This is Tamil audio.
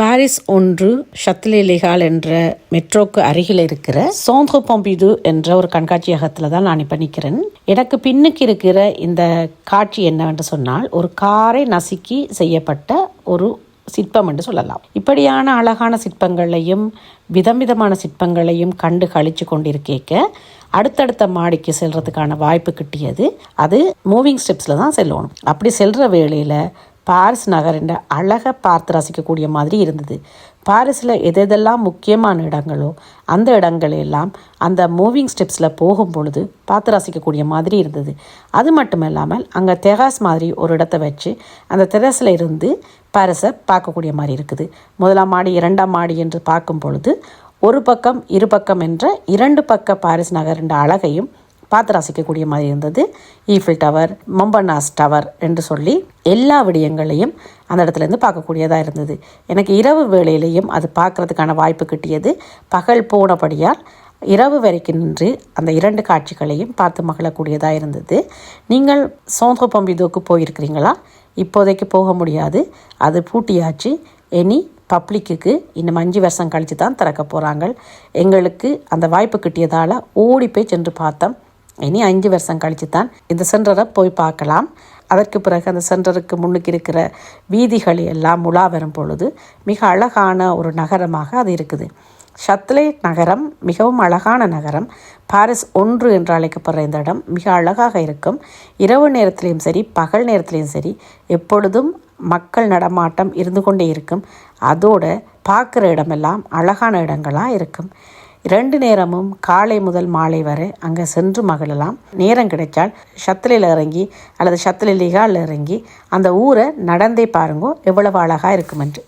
பாரிஸ் 1 ஷத்லே-லி-கால் என்ற மெட்ரோக்கு அருகில் இருக்கிற சென்ட்ரு பொம்பிடு என்ற ஒரு கண்காட்சியகத்தில் தான் நான் இப்போ நிற்கிறேன். எனக்கு பின்னுக்கு இருக்கிற இந்த காட்சி என்னவென்று சொன்னால், ஒரு காரை நசுக்கி செய்யப்பட்ட ஒரு சிற்பம் என்று சொல்லலாம். இப்படியான அழகான சிற்பங்களையும் விதவிதமான சிற்பங்களையும் கண்டு கழிச்சு கொண்டிருக்க அடுத்தடுத்த மாடிக்கு செல்றதுக்கான வாய்ப்பு கிட்டியது. அது மூவிங் ஸ்டெப்ஸில் தான் செல்லணும். அப்படி செல்கிற வேளையில் பாரிஸ் நகரின் அழகை பார்த்து ரசிக்கக்கூடிய மாதிரி இருந்தது. பாரிஸில் எதெல்லாம் முக்கியமான இடங்களோ அந்த இடங்களெல்லாம் அந்த மூவிங் ஸ்டெப்ஸில் போகும் பொழுது பார்த்து ரசிக்கக்கூடிய மாதிரி இருந்தது. அது மட்டும் இல்லாமல் அங்கே தெராஸ் மாதிரி ஒரு இடத்த வச்சு அந்த தெராஸில் இருந்து பாரிஸை பார்க்கக்கூடிய மாதிரி இருக்குது. 1ஆம் மாடி 2ஆம் மாடி என்று பார்க்கும் பொழுது ஒரு பக்கம் இரு பக்கம் என்ற 2 பக்க பாரிஸ் நகரின் அழகையும் பார்த்து ரசிக்கக்கூடிய மாதிரி இருந்தது. ஈஃபில் டவர், மொம்பனாஸ் டவர் என்று சொல்லி எல்லா விடயங்களையும் அந்த இடத்துலேருந்து பார்க்கக்கூடியதாக இருந்தது. எனக்கு இரவு வேளையிலையும் அது பார்க்குறதுக்கான வாய்ப்பு கிட்டியது. பகல் போனபடியால் இரவு வரைக்கும் நின்று அந்த 2 காட்சிகளையும் பார்த்து மகிழக்கூடியதாக இருந்தது. நீங்கள் சென்ட்ரு பொம்பிடுவுக்கு போயிருக்கிறீங்களா? இப்போதைக்கு போக முடியாது, அது பூட்டியாச்சு. இனி பப்ளிக்கு இன்னும் 5 வருஷம் கழித்து தான் திறக்க போகிறாங்க. எங்களுக்கு அந்த வாய்ப்பு கிட்டியதால் ஓடி போய் சென்று பார்த்தோம். இனி 5 வருஷம் கழித்து தான் இந்த சென்டரை போய் பார்க்கலாம். அதற்கு பிறகு அந்த சென்டருக்கு முன்னுக்கு இருக்கிற வீதிகள் எல்லாம் உலா வரும் பொழுது மிக அழகான ஒரு நகரமாக அது இருக்குது. ஷத்லே நகரம் மிகவும் அழகான நகரம். பாரிஸ் 1 என்று அழைக்கப்படுற இந்த இடம் மிக அழகாக இருக்கும். இரவு நேரத்திலையும் சரி பகல் நேரத்திலையும் சரி எப்பொழுதும் மக்கள் நடமாட்டம் இருந்து கொண்டே இருக்கும். அதோட பார்க்குற இடமெல்லாம் அழகான இடங்களாக இருக்கும். 2 நேரமும் காலை முதல் மாலை வரை அங்கே சென்று மகிழலாம். நேரம் கிடைச்சால் ஷத்லேயில் இறங்கி அல்லது ஷத்லே-லி-கால் இறங்கி அந்த ஊரை நடந்தே பாருங்கோ எவ்வளவு அழகாக இருக்குமென்று.